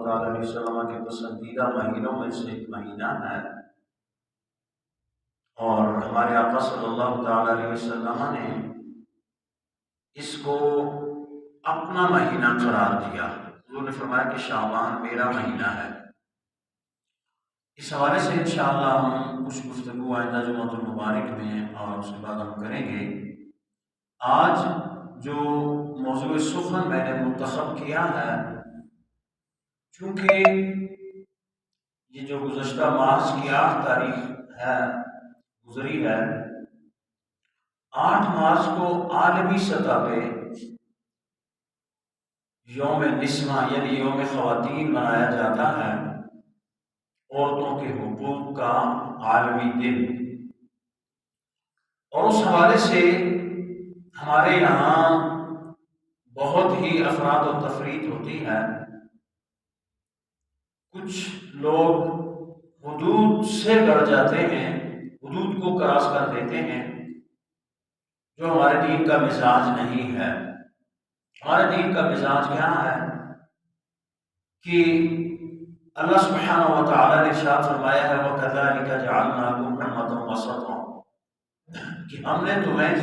تعالیٰ علیہ وسلم کے پسندیدہ مہینوں میں سے ایک مہینہ ہے، اور ہمارے آقا صلی اللہ تعالیٰ علیہ وسلم نے اس کو اپنا مہینہ قرار دیا۔ حضور نے فرمایا کہ شعبان میرا مہینہ ہے۔ اس حوالے سے انشاءاللہ ہم کچھ گفتگو آئندہ جمعۃ المبارک میں اور اس کے بعد ہم کریں گے۔ آج جو موضوع سخن میں نے منتخب کیا ہے، چونکہ یہ جو گزشتہ مارچ کی 8 تاریخ ہے گزری ہے، 8 مارچ کو عالمی سطح پہ یوم نسواں یعنی یوم خواتین منایا جاتا ہے، عورتوں کے حقوق کا عالمی دن۔ اور اس حوالے سے ہمارے یہاں بہت ہی افراد و تفریح ہوتی ہے۔ کچھ لوگ حدود سے بڑھ جاتے ہیں، حدود کو کراس کر دیتے ہیں، جو ہمارے دین کا مزاج نہیں ہے۔ ہمارے دین کا مزاج کیا ہے کہ اللہ سبحانہ و تعالیٰ نے ارشاد فرمایا ہے وَكَذَلِكَ جَعَلْنَاكُمْ أُمَّةً وَسَطًا، کہ ہم نے تمہیں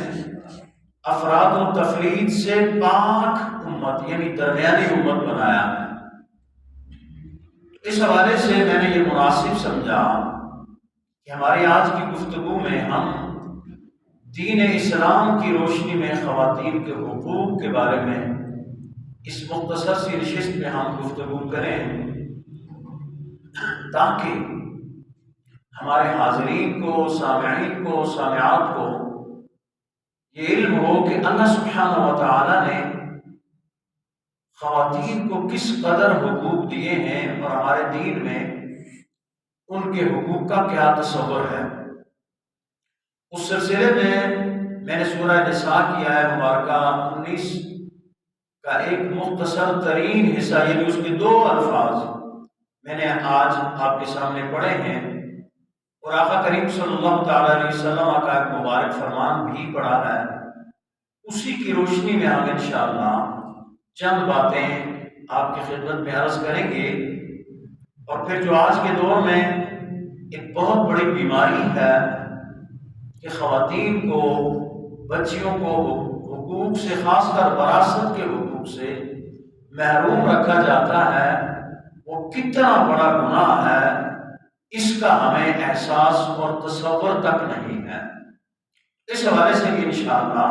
افراد و تفرید سے پاک امت یعنی درمیانی امت بنایا ہے۔ اس حوالے سے میں نے یہ مناسب سمجھا کہ ہماری آج کی گفتگو میں ہم دین اسلام کی روشنی میں خواتین کے حقوق کے بارے میں اس مختصر سی نشست میں ہم گفتگو کریں، تاکہ ہمارے حاضرین کو، سامعین کو، سامعات کو یہ علم ہو کہ اللہ سبحانہ و تعالیٰ نے خواتین کو کس قدر حقوق دیے ہیں اور ہمارے دین میں ان کے حقوق کا کیا تصور ہے۔ اس سلسلے میں نے سورہ نساء کی آیت مبارکہ 19 کا ایک مختصر ترین حصہ یعنی اس کے 2 الفاظ میں نے آج آپ کے سامنے پڑھے ہیں، اور آقا کریم صلی اللہ تعالیٰ علیہ وسلم کا ایک مبارک فرمان بھی پڑھا ہے۔ اسی کی روشنی میں ہم انشاءاللہ چند باتیں آپ کی خدمت میں عرض کریں گے، اور پھر جو آج کے دور میں ایک بہت بڑی بیماری ہے کہ خواتین کو، بچیوں کو حقوق سے، خاص کر وراثت کے حقوق سے محروم رکھا جاتا ہے، وہ کتنا بڑا گناہ ہے اس کا ہمیں احساس اور تصور تک نہیں ہے۔ اس حوالے سے بھی انشاءاللہ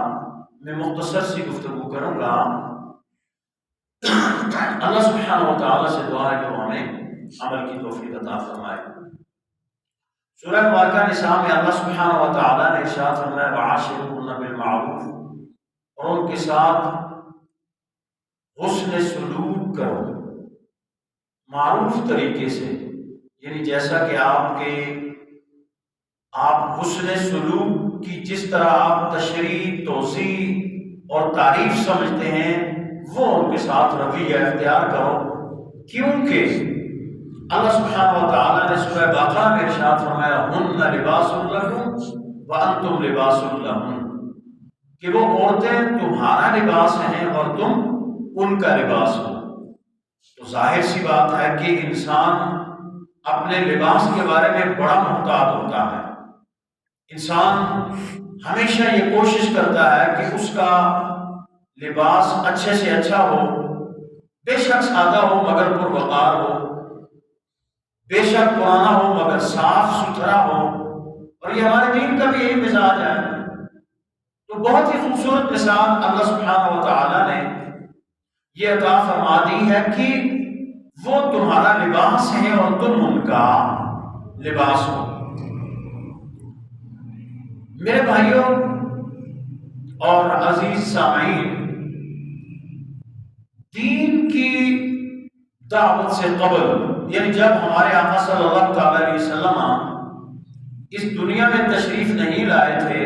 میں مختصر سی گفتگو کروں گا۔ اللہ سبحانہ و تعالیٰ سے دعا ہے کہ وہ ہمیں عمل کی توفیق عطا فرمائے۔ سورہ مبارکہ نساء میں اللہ سبحانہ و تعالیٰ نے ارشاد فرمایا وَعَاشِرُوهُنَّ بِالْمَعْرُوفِ، اور ان کے ساتھ حسن سلوک کرو، معروف طریقے سے، یعنی جیسا کہ آپ حسن سلوک کی جس طرح آپ تشریح، توضیح اور تعریف سمجھتے ہیں، وہ ان کے ساتھ رویہ اختیار کرو، کیونکہ اللہ سبحانہ و تعالیٰ نے سورہ بقرہ میں ارشاد فرمایا ہن لباس لکم وانتم لباس لہن، کہ وہ عورتیں تمہارا لباس ہیں اور تم ان کا لباس ہو۔ تو ظاہر سی بات ہے کہ انسان اپنے لباس کے بارے میں بڑا محتاط ہوتا ہے۔ انسان ہمیشہ یہ کوشش کرتا ہے کہ اس کا لباس اچھے سے اچھا ہو، بے شک سادہ ہو مگر پروقار ہو، بے شک پرانا ہو مگر صاف ستھرا ہو، اور یہ ہمارے دین کا بھی یہی مزاج ہے۔ تو بہت ہی خوبصورت مثال اللہ سبحانہ و تعالیٰ نے یہ عطا فرما دی ہے کہ وہ تمہارا لباس ہے اور تم ان کا لباس ہو۔ میرے بھائیوں اور عزیز سامعین، دین کی دعوت سے قبل یعنی جب ہمارے آقا صلی اللہ تعالیٰ علیہ وسلم اس دنیا میں تشریف نہیں لائے تھے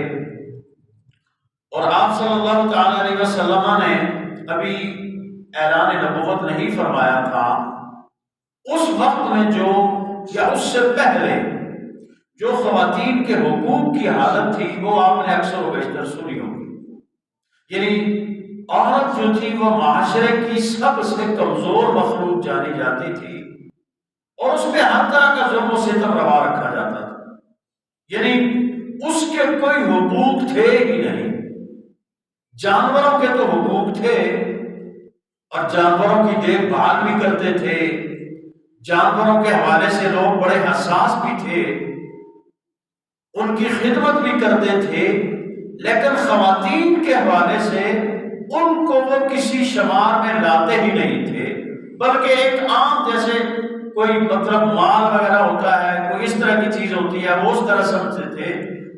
اور آپ صلی اللہ تعالیٰ علیہ وسلم نے ابھی اعلان نبوت نہیں فرمایا تھا، اس وقت میں جو یا اس سے پہلے جو خواتین کے حقوق کی حالت تھی وہ آپ نے اکثر و بیشتر سنی ہوگی۔ یعنی عورت جو تھی وہ معاشرے کی سب سے کمزور مخلوق جانی جاتی تھی، اور اس پہ ہر طرح کا ظلم و ستم روا رکھا جاتا تھا، یعنی اس کے کوئی حقوق تھے ہی نہیں۔ جانوروں کے تو حقوق تھے، اور جانوروں کی دیکھ بھال بھی کرتے تھے، جانوروں کے حوالے سے لوگ بڑے حساس بھی تھے، ان کی خدمت بھی کرتے تھے، لیکن خواتین کے حوالے سے ان کو وہ کسی شمار میں لاتے ہی نہیں تھے، بلکہ ایک عام جیسے کوئی مطلب مال وغیرہ ہوتا ہے، کوئی اس طرح کی چیز ہوتی ہے، وہ اس طرح سمجھتے تھے،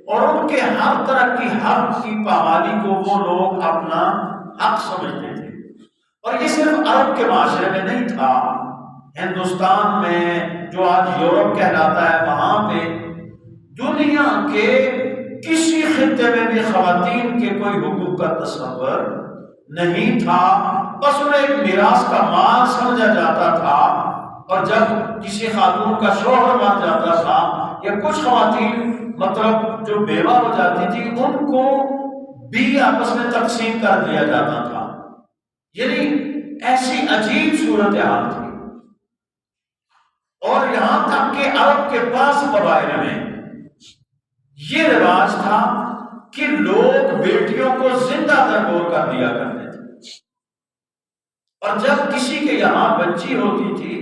اور ان کے ہر طرح کی حق کی پامالی کو وہ لوگ اپنا حق سمجھتے تھے۔ اور یہ صرف عرب کے معاشرے میں نہیں تھا، ہندوستان میں جو آج یورپ کہلاتا ہے، وہاں پہ دنیا کے کسی خطے میں بھی خواتین کے کوئی حقوق کا تصور نہیں تھا، بس انہیں ایک میراث کا مال سمجھا جاتا تھا، اور جب کسی خاتون کا شوہر مر جاتا تھا یا کچھ خواتین مطلب جو بیوہ ہو جاتی تھی، ان کو بھی آپس میں تقسیم کر دیا جاتا تھا، یعنی ایسی عجیب صورتحال تھی۔ اور یہاں تک کہ عرب کے بعض قبائل میں یہ رواج تھا کہ لوگ بیٹیوں کو زندہ درگور کر دیا کرتے تھے، اور جب کسی کے یہاں بچی ہوتی تھی،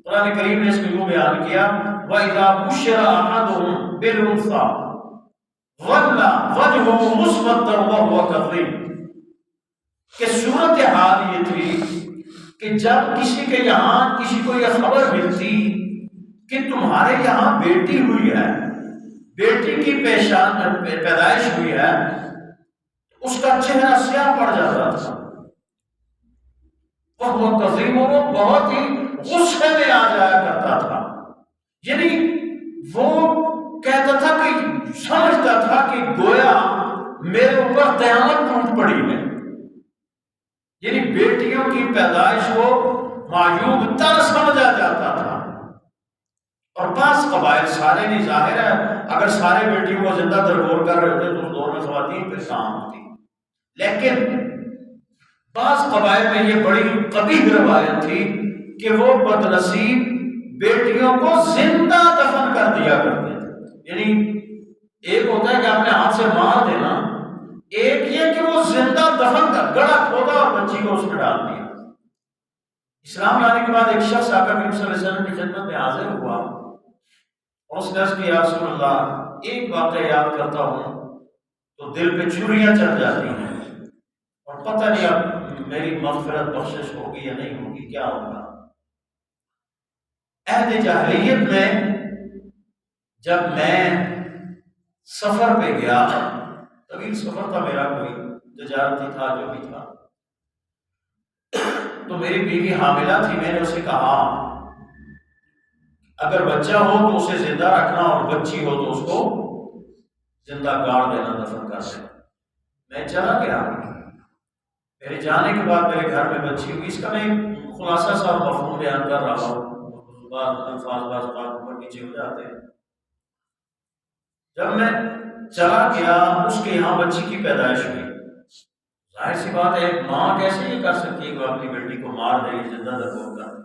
قرآن کریم نے اس کو یوں بیان کیا، وَإِذَا بُشِّرَ أَحَدُهُم بِالْأُنثَىٰ ظَلَّ وَجْهُهُ مُسْوَدًّا وَهُوَ كَظِيمٌ، کہ صورتحال یہ تھی کہ جب کسی کے یہاں کسی کو یہ خبر ملتی کہ تمہارے یہاں بیٹی ہوئی ہے، بیٹی کی پیدائش ہوئی ہے، اس کا چہرہ سیاہ پڑ جاتا تھا، وہ کظیم، وہ بہت ہی غصے میں آ جایا کرتا تھا، یعنی وہ کہتا تھا کہ سمجھتا تھا کہ گویا میرے اوپر قیامت ٹوٹ پڑی ہے، یعنی بیٹیوں کی پیدائش کو معیوب تر سمجھا جاتا تھا۔ اور بعض قبائل، سارے نہیں ظاہر ہے، اگر سارے بیٹیوں کو زندہ درگور کر رہے ہوتے تو اس دور میں خواتین پہ کام ہوتی، لیکن بعض قبائل میں یہ بڑی قبیح روایت تھی کہ وہ بدنصیب بیٹیوں کو زندہ دفن کر دیا کرتے تھے، یعنی ایک ہوتا ہے کہ اپنے ہاتھ سے مار دینا، ایک یہ کہ وہ زندہ دفن کر گڑھا کھودا اور بچی کو اس میں ڈال دیا۔ اسلام لانے کے بعد ایک شخص آ کر نبی صلی اللہ علیہ وسلم کی خدمت میں حاضر ہوا، اور اس نے عرض کیا، یا رسول اللہ، ایک واقعہ یاد کرتا ہوں تو دل پہ چھریاں چل جاتی ہیں، اور پتہ نہیں اب میری مغفرت بخشش ہوگی یا نہیں ہوگی، کیا ہوگا۔ عہد جاہلیت میں جب میں سفر پہ گیا، طویل سفر تھا میرا، کوئی تجارتی تھا جو بھی تھا، تو میری بیوی حاملہ تھی، میں نے اسے کہا اگر بچہ ہو تو اسے زندہ رکھنا، اور بچی ہو تو اس کو زندہ گاڑ دینا، دفن کر دینا۔ میں چلا گیا، میرے جانے کے بعد میرے گھر میں بچی ہوئی۔ اس کا میں خلاصہ سا مفہوم بیان کر رہا ہوں، بعض الفاظ بعض اوپر نیچے ہو جاتے ہیں۔ جب میں چلا گیا، اس کے یہاں بچی کی پیدائش ہوئی۔ ظاہر سی بات ہے، ایک ماں کیسے یہ کر سکتی ہے کہ وہ اپنی بیٹی کو مار دے، زندہ درگور کر دے؟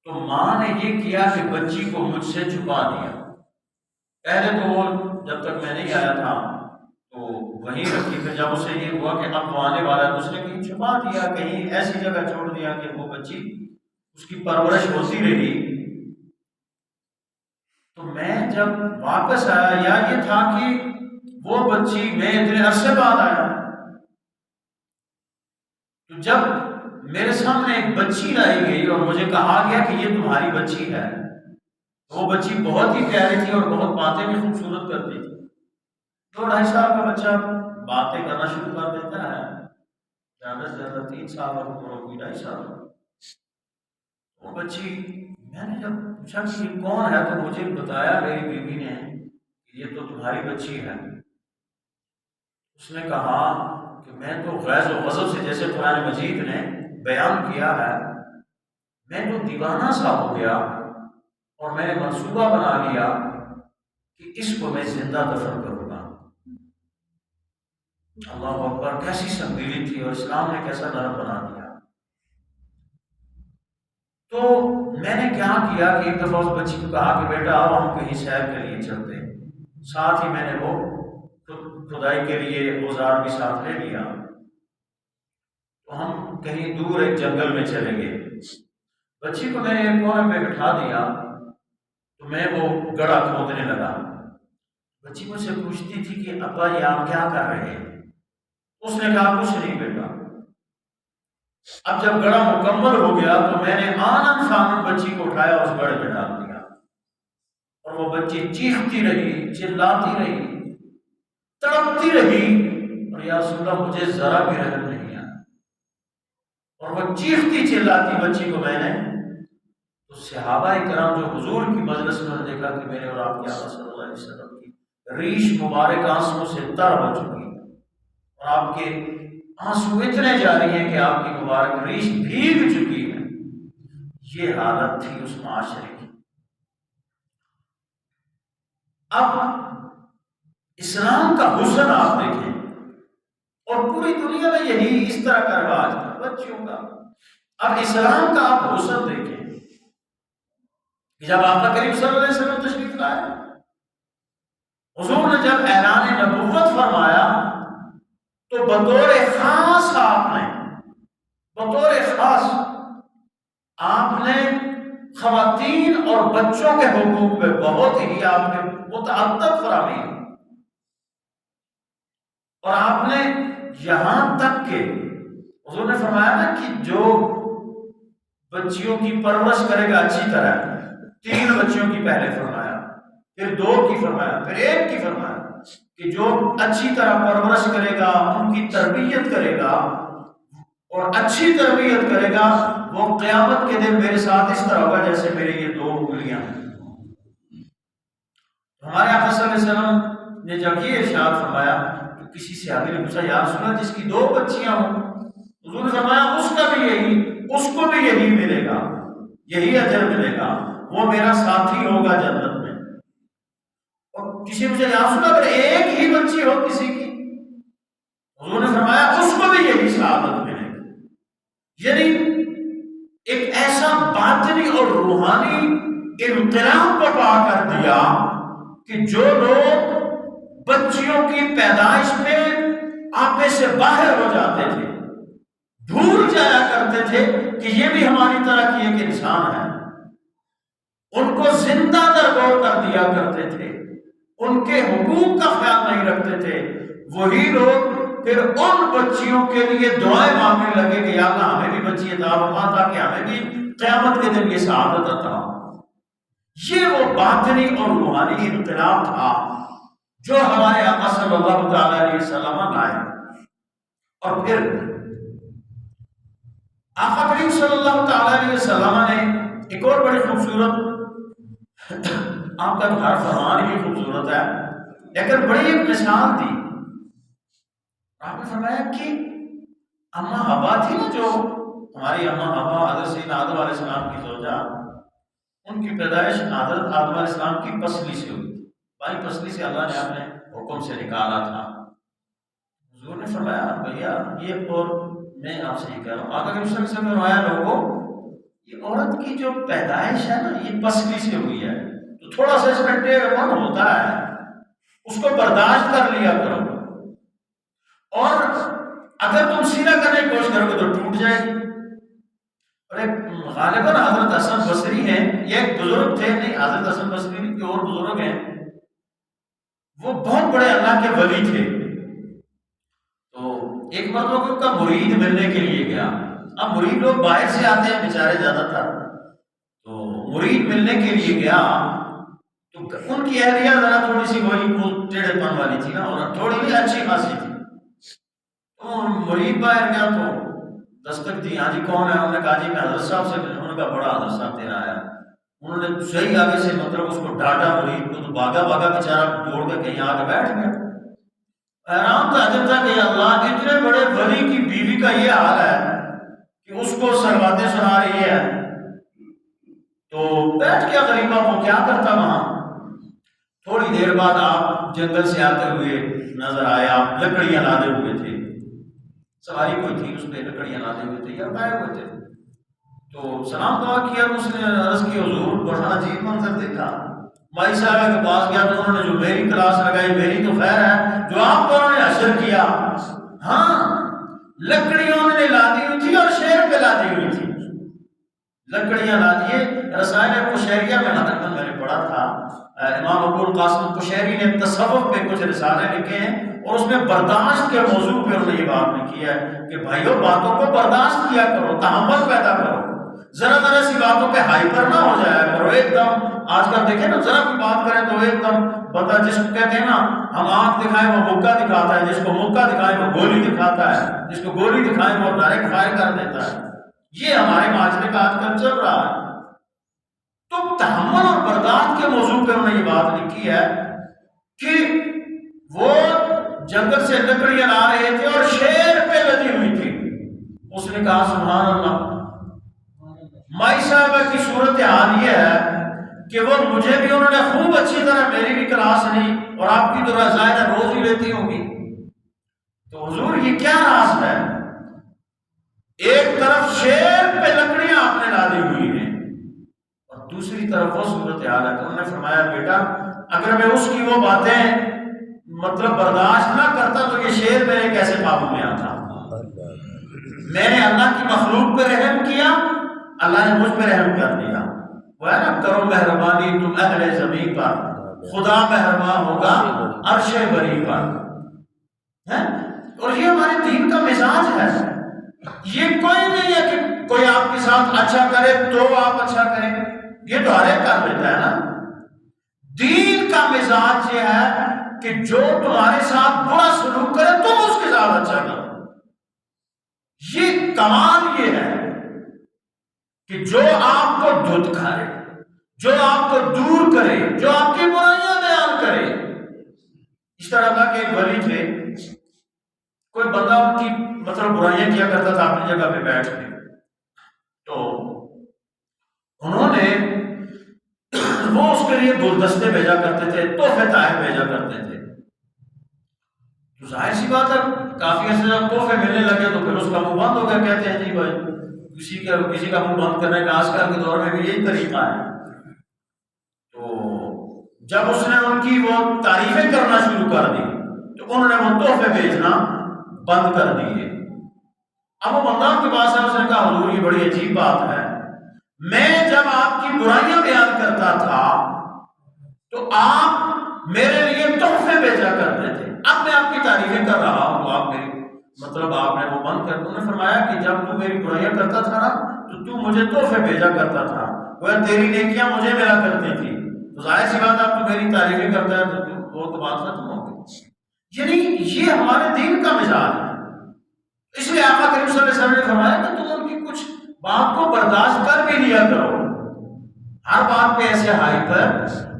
تو ماں نے یہ کیا کہ بچی کو مجھ سے چھپا دیا۔ پہلے تو وہ جب تک میں نہیں آیا تھا تو وہیں رکھی، پھر جب اسے یہ ہوا کہ اب وہ آنے والا ہے تو اس نے کہیں چھپا دیا، کہیں ایسی جگہ چھوڑ دیا کہ وہ بچی اس کی پرورش ہوتی رہی۔ تو میں جب واپس آیا، یا یہ تھا کہ وہ بچی، میں اتنے عرصے بعد آیا، تو جب میرے سامنے ایک بچی لائی گئی اور مجھے کہا گیا کہ یہ تمہاری بچی ہے، وہ بچی بہت ہی پیاری تھی اور بہت باتیں بھی خوبصورت کرتی تھی۔ 2-2.5 سال کا بچہ باتیں کرنا شروع کر دیتا ہے، زیادہ سے زیادہ 3 سال اور 2.5 سال۔ وہ بچی، میں نے جب پوچھا کہ یہ کون ہے تو مجھے بتایا میری بیوی نے کہ یہ تو تمہاری بچی ہے۔ اس نے کہا کہ میں تو غیظ و غضب سے، جیسے قرآن مجید نے بیان کیا ہے، میں تو دیوانہ سا ہو گیا، اور میں نے منصوبہ بنا لیا کہ اس کو میں زندہ دفن کروں گا۔ اللہ اکبر، کیسی سنگیلی تھی، اور اسلام نے کیسا نرم بنا دیا۔ تو میں نے کیا کیا کہ ایک دفعہ اس بچی کو کہا کہ بیٹا آؤ ہم کہیں سیر کے لیے چلتے ہیں، ساتھ ہی میں نے وہ کھدائی کے لیے اوزار بھی ساتھ لے لیا۔ تو ہم کہیں دور ایک جنگل میں چلے گئے، بچی کو میں نے ایک کونے پہ بٹھا دیا، تو میں وہ گڑھا کھودنے لگا۔ بچی مجھ سے پوچھتی تھی کہ ابا یہ آپ کیا کر رہے ہیں؟ اس نے کہا کچھ نہیں بیٹا۔ اب جب گڑھا مکمل ہو گیا تو میں نے آنن فانن بچی کو اٹھایا، اس گڑھے میں ڈال دیا، اور وہ بچی چیختی رہی، چلاتی رہی، تڑپتی رہی، اور یا رسول اللہ مجھے ذرا بھی رحم نہیں آیا۔ اور وہ چیختی چلاتی بچی کو میں نے، تو صحابہ کرام جو حضور کی مجلس میں نے دیکھا کہ میرے اور آپ کے آقا صلی اللہ علیہ وسلم کی ریش مبارک آنسوں سے تر ہو چکی ہے، اور آپ کے آنسو اتنے جاری ہیں کہ آپ کی مبارک ریش بھیگ چکی ہے۔ یہ حالت تھی اس معاشرے کی۔ اب اسلام کا حسن آپ دیکھیں، اور پوری دنیا میں یہی اس طرح کا رواج تھا بچیوں کا۔ اب اسلام کا آپ حسن دیکھیں کہ جب آقا کریم صلی اللہ علیہ وسلم تشریف لائے، حضور نے جب اعلان نبوت فرمایا تو بطور خاص آپ نے خواتین اور بچوں کے حقوق پہ بہت ہی آپ نے متعدد فراہمی، اور آپ نے یہاں تک کہ حضور نے فرمایا نا کہ جو بچیوں کی پرورش کرے گا اچھی طرح، 3 بچیوں کی پہلے فرمایا، پھر 2 کی فرمایا، پھر 1 کی فرمایا، کہ جو اچھی طرح پرورش کرے گا، ان کی تربیت کرے گا اور اچھی تربیت کرے گا، وہ قیامت کے دن میرے ساتھ اس طرح ہوگا جیسے میری یہ 2 انگلیاں ہیں۔ ہمارے آقا صلی اللہ علیہ وسلم نے جب یہ ارشاد فرمایا تو کسی صحابی نے پوچھا یا رسول اللہ جس کی 2 بچیاں ہوں، حضور نے فرمایا اس کا بھی یہی، اس کو بھی یہی ملے گا، یہی اجر ملے گا، وہ میرا ساتھی ہوگا جنت میں۔ اور کسی نے پوچھا یا رسول اللہ اگر 1 ہی بچی ہو کسی کی، حضور نے فرمایا اس کو بھی یہی سعادت ملے گی۔ یعنی ایک ایسا باطنی اور روحانی انقلاب برپا کر دیا کہ جو لوگ بچیوں کی پیدائش پہ آپے سے باہر ہو جاتے تھے، بھول جایا کرتے تھے کہ یہ بھی ہماری طرح کی ایک انسان ہے، ان کو زندہ درگور کر دیا کرتے تھے، ان کے حقوق کا خیال نہیں رکھتے تھے، وہی لوگ پھر ان بچیوں کے لیے دعائیں مانگنے لگے کہ یا اللہ ہمیں بھی بچی عطا فرما تاکہ ہمیں بھی قیامت کے دن یہ سعادت عطا ہو۔ یہ وہ باطنی اور روحانی انقلاب تھا جو ہمارے آقا صلی اللہ تعالی علیہ وسلم لائے۔ اور پھر آقا کریم صلی اللہ تعالی علیہ وسلم نے ایک اور بڑی خوبصورت، آپ کا ہر فرمان بھی خوبصورت ہے لیکن بڑی ایک مثال دی۔ آپ نے فرمایا کہ اماں حوا تھی نا، جو ہماری اماں حوا حضرت سیدنا آدم علیہ السلام کی زوجہ، ان کی پیدائش حضرت آدم علیہ السلام کی پسلی سے ہوئی، بھائی پسلی سے اللہ نے اپنے حکم سے نکالا تھا۔ حضور نے فرمایا بھیا یہ، اور میں آپ سے یہ کہہ رہا ہوں آقا کریم صلی اللہ علیہ وسلم نے فرمایا لوگوں یہ عورت کی جو پیدائش ہے نا یہ پسلی سے ہوئی ہے، تو تھوڑا سا اس میں ٹیڑھ پن ہوتا ہے، اس کو برداشت کر لیا کرو، اور اگر تم سیدھا کرنے کی کوشش کرو گے تو ٹوٹ جائے گی۔ اور ایک غالباً حضرت حسن بصری ہیں، یہ ایک بزرگ تھے، نہیں حضرت حسن بصری نہیں کہ اور بزرگ ہیں، وہ بہت بڑے اللہ کے ولی تھے۔ تو ایک مرتبہ ان کا مرید ملنے کے لیے گیا، اب مرید لوگ باہر سے آتے ہیں بیچارے زیادہ تر، تو مرید ملنے کے لیے گیا تو ان کی اہلیہ ذرا تھوڑی سی وہی ٹیڑھے پن والی تھی نا، اور تھوڑی بھی اچھی خاصی تھی۔ تو مرید باہر گیا تو دستک دی، ہاں جی کون ہے؟ انہوں نے کہا جی میں حضرت صاحب سے، انہوں نے کہا بڑا حضرت صاحب تیرا آیا، انہوں نے صحیح آگے سے مطلب اس کو ڈانٹا مرید کو، تو بھاگا بیچارہ دوڑ کے کہیں آگے بیٹھ گیا۔ حیران تعجب تھا کہ اللہ اتنے بڑے ولی کی بیوی کا یہ حال ہے کہ اس کو سرواتیں سنا رہی ہے، تو بیٹھ گیا غریبہ، وہ کیا کرتا وہاں۔ تھوڑی دیر بعد آپ جنگل سے آتے ہوئے نظر آئے، آپ لکڑیاں لادے ہوئے تھے، سواری کوئی تھی اس پہ لکڑیاں لادے ہوئے تھے یا پائے ہوئے تھے، تو سلام دعا کیا، اس نے عرض کی حضور بڑا عجیب منظر دیکھا، مائی صاحب کے پاس گیا تو انہوں نے جو میری کلاس لگائی، میری تو خیر ہے، جو آپ کو انہوں نے حشر کیا، ہاں لکڑیاں انہوں نے لادی ہوئی تھی اور شیر پہ لادی ہوئی تھی، لکڑیاں لادیے۔ رسائل قشیریہ میں میں نے پڑھا تھا، امام ابو القاسم قشیری نے تصوف پہ کچھ رسالے لکھے ہیں اور اس میں برداشت کے موضوع پہ انہوں نے یہ بات لکھی ہے کہ بھائیو باتوں کو برداشت کیا کرو، تحمل پیدا کرو، ذرا ذرا سی باتوں پہ ہائپر نہ ہو جایا کرو ایک دم۔ آج کل دیکھیں نا، ذرا کوئی بات کریں تو ایک دم بندہ، جس کو کہتے ہیں نا ہم آنکھ دکھائیں وہ مکہ دکھاتا ہے، جس کو مکہ دکھائیں وہ گولی دکھاتا ہے، جس کو گولی دکھائیں وہ ڈائریکٹ فائر کر دیتا ہے۔ یہ ہمارے معاشرے کا آج کل چل رہا ہے۔ تو تحمل اور برداشت کے موضوع پہ انہوں نے یہ بات لکھی ہے کہ وہ جنگل سے لکڑیاں لا رہے تھے اور شیر پہ لدی ہوئی تھی۔ اس نے کہا سبحان اللہ، مائی صاحبہ کی صورت حال یہ ہے کہ وہ مجھے بھی انہوں نے خوب اچھی طرح میری بھی کلاس لی اور آپ کی تو زائدہ روز ہی لیتی ہوگی، تو حضور یہ کیا راز ہے؟ ایک طرف شیر پہ لکڑیاں آپ نے لادی ہوئی ہیں اور دوسری طرف وہ صورت حال ہے۔ تو انہوں نے فرمایا بیٹا اگر میں اس کی وہ باتیں مطلب برداشت نہ کرتا تو یہ شیر میرے کیسے قابو میں آتا؟ میں نے اللہ کی مخلوق پہ رحم کیا، اللہ نے مجھ پہ رحم کر دیا۔ وہ ہے نا، کرو مہربانی تم اہل زمین پر، خدا مہربان ہوگا عرش بری پر، اور یہ ہمارے دین کا مزاج ہے۔ یہ کوئی نہیں ہے کہ کوئی آپ کے ساتھ اچھا کرے تو آپ اچھا کریں، یہ تو ہر ایک کر لیتا ہے نا۔ دین کا مزاج یہ ہے کہ جو تمہارے ساتھ برا سلوک کرے تم اس کے ساتھ اچھا کرو۔ یہ کمال یہ ہے کہ جو آپ کو دھتکارے، جو آپ کو دور کرے، جو آپ کی برائیاں بیان کرے۔ اس طرح اللہ کے ایک ولی تھے، کوئی بندہ ان کی مطلب برائیاں کیا کرتا تھا اپنی جگہ پہ بیٹھ کے، تو انہوں نے وہ اس کے لیے گلدستے بھیجا کرتے تھے، تحفے تحائف بھیجا کرتے تھے۔ تو ظاہر سی بات ہے کافی عرصے جب تحفے ملنے لگے تو پھر اس کا منہ بند ہو گیا۔ کہتے ہیں جی بھائی کسی کا منہ بند کرنے کا آج کل کے دور میں بھی یہی طریقہ ہے۔ تو جب اس نے ان کی وہ تعریفیں کرنا شروع کر دی تو انہوں نے وہ تحفے بھیجنا بند کر دیے۔ اب وہ بندہ کے پاس ہے، اس نے کہا حضور یہ بڑی عجیب بات ہے، میں جب آپ کی برائیاں بیان کرتا تھا تو آپ میرے لیے تحفے بھیجا کرتے تھے، اب میں آپ کی تعریفیں کر رہا ہوں تو آپ میری مطلب آپ نے وہ بند کر۔ انہوں نے فرمایا کہ جب تو میری برائیاں کرتا تھا نا تو مجھے تحفے بھیجا کرتا تھا، وہ تیری نیکیاں مجھے ملا کرتی تھی، تو ظاہر سی بات آپ تو میری تعریفیں کرتا ہے تو وہ تو بات ختم ہو گئی۔ یعنی یہ ہمارے دین کا مزاج ہے۔ اس لیے آقا کریم صلی اللہ علیہ وسلم نے فرمایا کہ تم ان کی کچھ بات کو برداشت کر بھی لیا کرو، ہر بات پہ ایسے ہائی پر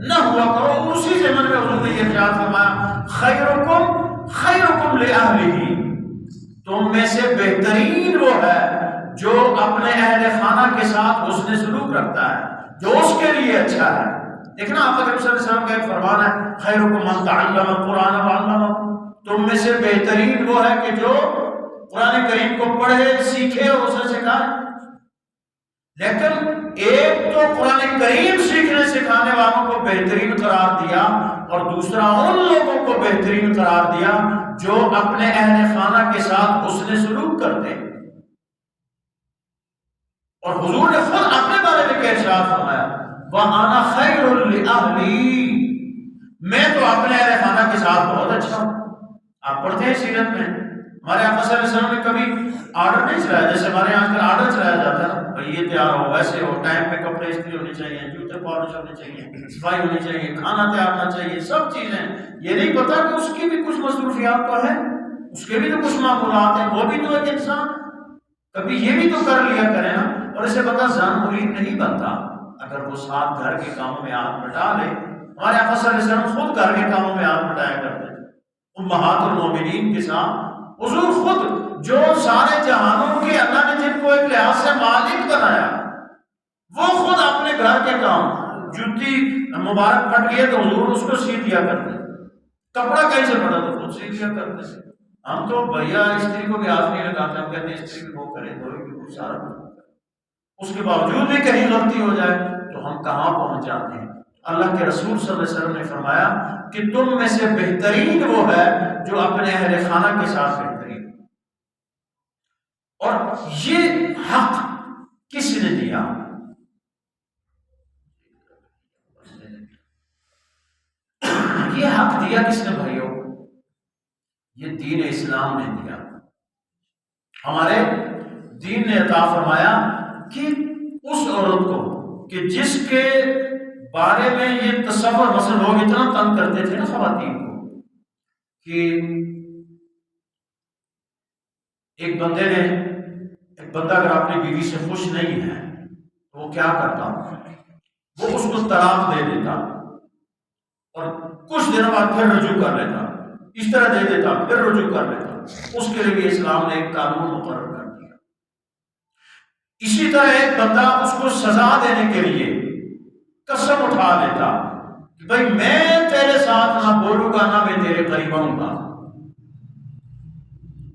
نہ ہوا کرو۔ اسی زمن میں حضور نے یہ ارشاد فرمایا خیرکم خیرکم لأہلہ، تم میں سے بہترین وہ ہے جو اپنے اہل خانہ کے ساتھ حسن سلوک رکھتا ہے، جو اس کے لیے اچھا ہے۔ دیکھنا آقا کریم صلی اللہ علیہ وسلم کا ایک فرمان ہے خیرکم من تعلم القرآن وعلمہ، تم میں سے بہترین وہ ہے کہ جو قرآن کریم کو پڑھے سیکھے اور اسے سکھائے۔ لیکن ایک تو قرآن کریم سیکھنے سکھانے والوں کو بہترین قرار دیا اور دوسرا ان لوگوں کو بہترین قرار دیا جو اپنے اہل خانہ کے ساتھ حسن سلوک کرتے ہیں۔ اور حضور نے خود اپنے بارے میں کیا ارشاد فرمایا وَأَنَا خَيْرٌ لِأَهْلِي، میں تو اپنے اہل خانہ کے ساتھ بہت اچھا ہوں۔ آپ پڑھتے ہیں سیرت میں ہمارے آقا صلی اللہ علیہ وسلم نے کبھی آرڈر نہیں چلایا، جیسے ہمارے یہاں آج کل آرڈر چلایا جاتا ہے نا، بھائی یہ تیار ہو، ویسے ہو، ٹائم پہ کپڑے استری ہونی چاہیے، جوتے پالش ہونے چاہیے، صفائی ہونی چاہیے، کھانا تیار ہونا چاہیے، سب چیزیں۔ یہ نہیں پتا کہ اس کی بھی کچھ مصروفیات تو ہے، اس کے بھی تو کچھ معمولات ہیں، وہ بھی تو ایک انسان، کبھی یہ بھی تو کر لیا کرے نا۔ اور اسے پتا زن مرید نہیں بنتا اگر وہ ساتھ گھر کے کاموں میں ہاتھ بٹا لے۔ ہمارے آقا صلی اللہ علیہ وسلم خود گھر کے کاموں میں ہاتھ بٹایا کرتے تھے امہات المومنین کے ساتھ۔ حضور خود جو سارے جہانوں کے اللہ نے جن کو ایک لحاظ سے مالک بنایا، وہ خود اپنے گھر کے کام، جوتی مبارک پھٹ گئی تو حضور اس کو سی دیا کرتے، کپڑا کہیں سے پڑا تو خود سی لیا کرتے تھے. ہم تو بھیا استری کو بھی ہاتھ نہیں لگاتے, ہم کہتے ہیں استری وہ کرے تو کچھ سارا کچھ. اس کے باوجود بھی کہیں غلطی ہو جائے تو ہم کہاں پہنچ جاتے ہیں. اللہ کے رسول صلی اللہ علیہ وسلم نے فرمایا کہ تم میں سے بہترین وہ ہے جو اپنے اہل خانہ کے ساتھ بہترین. اور یہ حق کس نے دیا؟ یہ حق دیا کس نے بھائیو؟ یہ دین اسلام نے دیا. ہمارے دین نے عطا فرمایا کہ اس عورت کو کہ جس کے بارے میں یہ تصور مثلا لوگ اتنا تنگ کرتے تھے نا خواتین کو کہ ایک بندہ اگر اپنی بیوی سے خوش نہیں ہے تو وہ کیا کرتا؟ وہ اس کو طلاق دے دیتا اور کچھ دنوں بعد پھر رجوع کر لیتا, اس طرح دے دیتا پھر رجوع کر لیتا. اس کے لیے اسلام نے ایک قانون مقرر کر دیا. اسی طرح ایک بندہ اس کو سزا دینے کے لیے قسم اٹھا لیتا کہ بھائی میں تیرے ساتھ نہ بولوں گا نہ میں تیرے قریب آؤں گا,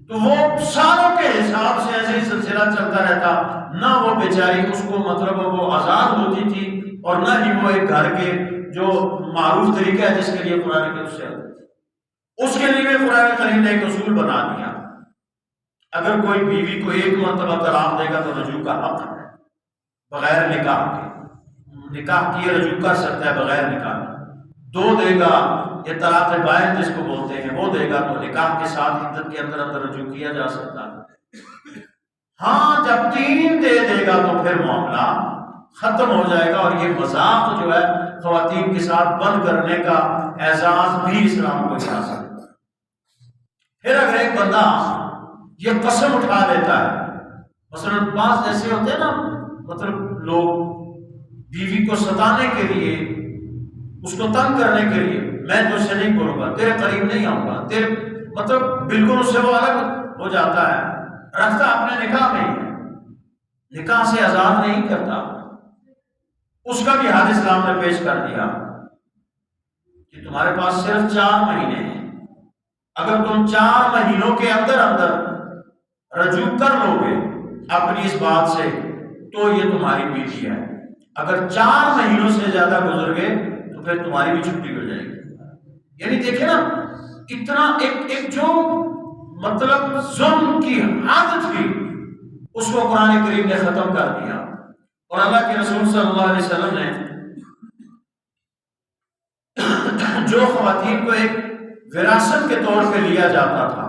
تو وہ سالوں کے حساب سے ایسے ہی سلسلہ چلتا رہتا. نہ وہ بیچاری اس کو مطلب وہ آزاد ہوتی تھی اور نہ ہی وہ ایک گھر کے جو معروف طریقہ ہے جس کے لیے قرآن کے اس کے لیے قرآن کریم نے ایک اصول بنا دیا. اگر کوئی بیوی کو ایک مرتبہ طلاق دے گا تو رجوع کا حق ہے بغیر نکاح کے. نکاح کیے رجوع کر سکتا ہے بغیر نکاح کے. 2 دے گا, یہ طلاق بائن جس کو بولتے ہیں, وہ دے گا تو نکاح کے ساتھ عدت کے اندر رجوع کیا جا سکتا ہے. ہاں جب 3 دے گا تو پھر معاملہ ختم ہو جائے گا. اور یہ مذاق جو ہے خواتین کے ساتھ بند کرنے کا اعزاز بھی اسلام کو دیا سکتا ہے. پھر اگر ایک بندہ یہ قسم اٹھا لیتا ہے, مثلا بعض ایسے ہوتے ہیں نا مطلب لوگ بیوی کو ستانے کے لیے, اس کو تنگ کرنے کے لیے, میں تجھ سے نہیں بولوں گا, تیرے قریب نہیں آؤں گا, تیرے مطلب بالکل اس سے وہ الگ ہو جاتا ہے, رکھتا اپنے نکاح میں ہی, نکاح سے آزاد نہیں کرتا. اس کا بھی حد اسلام نے پیش کر دیا کہ تمہارے پاس صرف 4 مہینے ہیں. اگر تم 4 مہینوں کے اندر رجوع کر لو گے اپنی اس بات سے تو یہ تمہاری بیوی ہے. اگر 4 مہینوں سے زیادہ گزر گئے تو پھر تمہاری بھی چھٹی ہو جائے گی. یعنی دیکھیں نا اتنا ایک جو مطلب ظلم کی حد تھی اس کو قرآن کریم نے ختم کر دیا. اور اللہ کے رسول صلی اللہ علیہ وسلم نے جو خواتین کو ایک وراثت کے طور پہ لیا جاتا تھا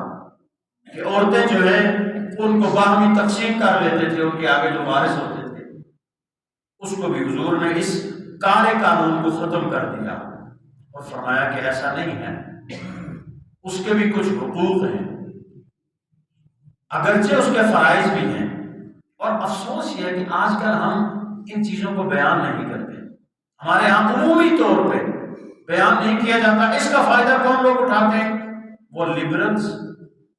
کہ عورتیں جو ہیں ان کو باہمی تقسیم کر لیتے تھے, ان کے آگے جو وارث ہوتے تھے, اس کو بھی حضور نے اس کالے قانون کو ختم کر دیا اور فرمایا کہ ایسا نہیں ہے, اس کے بھی کچھ حقوق ہیں اگرچہ اس کے فرائض بھی ہیں. اور افسوس یہ ہے کہ آج کل ہم ان چیزوں کو بیان نہیں کرتے. ہمارے یہاں عمومی طور پہ بیان نہیں کیا جاتا. اس کا فائدہ کون لوگ اٹھاتے ہیں؟ وہ لبرلز,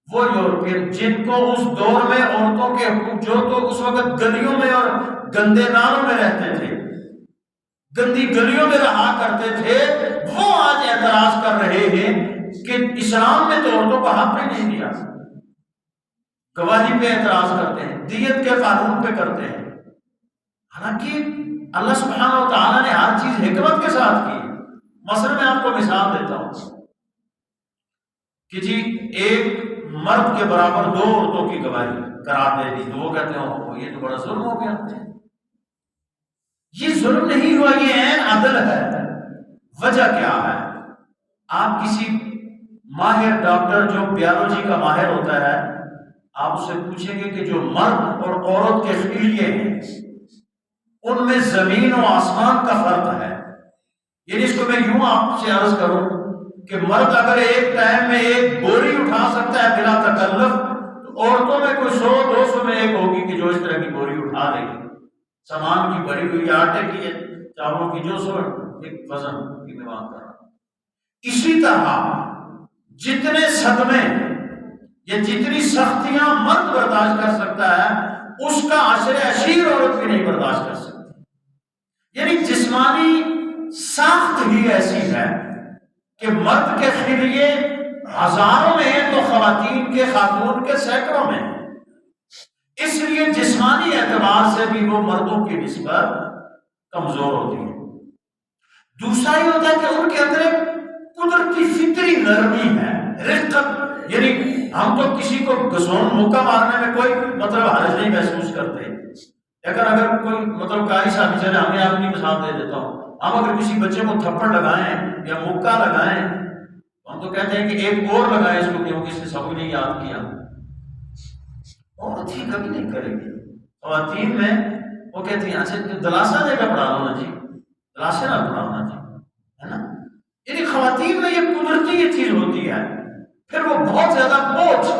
وہ یورپین جن کو اس دور میں عورتوں کے حقوق, جو تو اس وقت گلیوں میں اور گندے نالوں میں رہتے تھے, گندی گلیوں میں رہا کرتے تھے, وہ آج اعتراض کر رہے ہیں کہ اسلام نے تو عورتوں کو حق بھی نہیں دیا. گواہی پہ اعتراض کرتے ہیں, دیت کے قانون پہ کرتے ہیں, حالانکہ اللہ سبحانہ و تعالیٰ نے ہر چیز حکمت کے ساتھ کی. مثلا میں آپ کو مثال دیتا ہوں کہ جی ایک مرد کے برابر 2 عورتوں کی گواہی قرار دے دی تو وہ کہتے ہیں یہ تو بڑا ظلم ہو گیا. یہ ظلم نہیں ہوا, یہ عین عدل ہے. وجہ کیا ہے؟ آپ کسی ماہر ڈاکٹر جو بیالوجی کا ماہر ہوتا ہے, آپ اسے پوچھیں گے کہ جو مرد اور عورت کے خلیے ہیں ان میں زمین و آسمان کا فرق ہے. یعنی اس کو میں یوں آپ سے عرض کروں کہ مرد اگر ایک ٹائم میں ایک بوری اٹھا سکتا ہے بلا تکلف, تو عورتوں میں کوئی 100-200 میں ایک ہوگی کہ جو اس طرح کی بوری اٹھا دے گی. سامان کی بڑی ہوئی, آٹے کی ہے, چاولوں کی, جو سو ایک وزن کی میں بات کر رہا ہوں. اسی طرح جتنے صدمے یا جتنی سختیاں مرد برداشت کر سکتا ہے اس کا عشر عشیر عورت بھی نہیں برداشت کر سکتی. یعنی جسمانی ساخت ہی ایسی ہے کہ مرد کے خلیے ہزاروں میں ہیں تو خواتین کے خاتون کے سینکڑوں میں ہیں، اس لیے جسمانی اعتبار سے بھی وہ مردوں کی نسبت کمزور ہوتی ہے۔ دوسرا یہ ہوتا ہے کہ ان کے اندر ایک قدرتی فطری نرمی ہے، رقت، یعنی ہم تو کسی کو گھسون موقع مارنے میں کوئی حرج نہیں محسوس کرتے، لیکن اگر کوئی قاری صاحب چلے، ہمیں اپنی مثال دے دیتا ہوں، ہم اگر کسی بچے کو تھپڑ لگائیں یا مکہ لگائیں، ہم تو کہتے ہیں کہ ایک اور لگائیں اس کو، کیونکہ اس نے سبق نہیں یاد کیا، عورت ہی کبھی نہیں کرے گی۔ خواتین میں وہ کہتی ہیں اچھا دلاسا دے کر پڑھا لو نا جی، دلاسے نہ پڑھانا جی، ہے نا۔ یعنی خواتین میں یہ قدرتی یہ چیز ہوتی ہے، پھر وہ بہت زیادہ بوجھ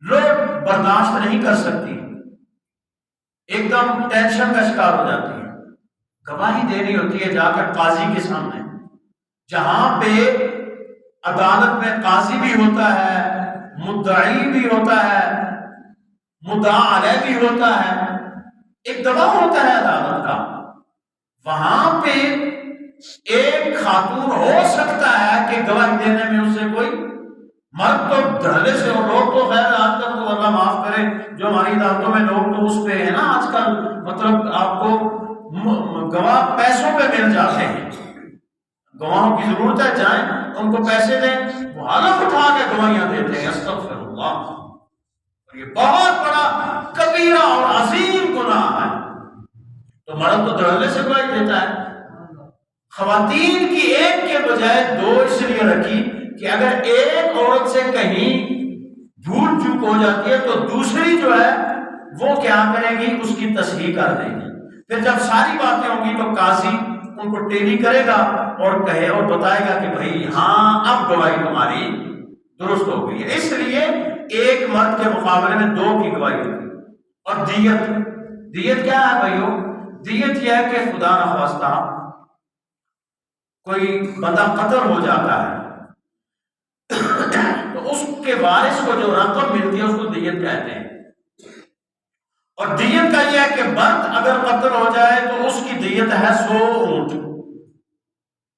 لوگ برداشت نہیں کر سکتی، ایک دم ٹینشن کا شکار ہو جاتی ہے۔ گواہی دینی ہوتی ہے جا کر قاضی کے سامنے، جہاں پہ عدالت میں قاضی بھی ہوتا ہے، مدعی بھی ہوتا ہے، مدعا علیہ بھی ہوتا ہے، ایک گواہ ہوتا ہے عدالت کا۔ وہاں پہ ایک خاتون ہو سکتا ہے کہ گواہی دینے میں اس سے کوئی، مرد تو دھڑلے سے، اور لوگ تو خیر آج کل تو اللہ معاف کرے جو ہماری عدالتوں میں لوگ تو اس پہ ہے نا آج کل، آپ کو گواہ پیسوں پہ مل جاتے ہیں، گواہوں کی ضرورت ہے، جائیں ان کو پیسے دیں، وہ حلف اٹھا کے گواہیاں دیتے ہیں۔ استغفر اللہ، یہ بہت بڑا کبیرہ اور عظیم گناہ ہے۔ تو مرد تو دھڑلے سے گواہی دیتا ہے، خواتین کی ایک کے بجائے دو اس لیے رکھی کہ اگر ایک عورت سے کہیں بھول چوک ہو جاتی ہے تو دوسری جو ہے وہ کیا کرے گی، اس کی تصحیح کر دے گی۔ پھر جب ساری باتیں ہوں گی تو قاضی ان کو ٹیلی کرے گا اور کہے اور بتائے گا کہ بھائی ہاں اب گواہی تمہاری درست ہو گئی ہے۔ اس لیے ایک مرد کے مقابلے میں دو کی گواہی ہوگی۔ اور دیت کیا ہے بھائیو؟ دیت یہ ہے کہ خدا نخواستہ کوئی بندہ قتل ہو جاتا ہے تو اس کے وارث کو جو رقم ملتی ہے اس کو دیت کہتے ہیں۔ اور دیت کا یہ ہے کہ مرد اگر قتل ہو جائے تو اس کی دیت ہے 100 اونٹ،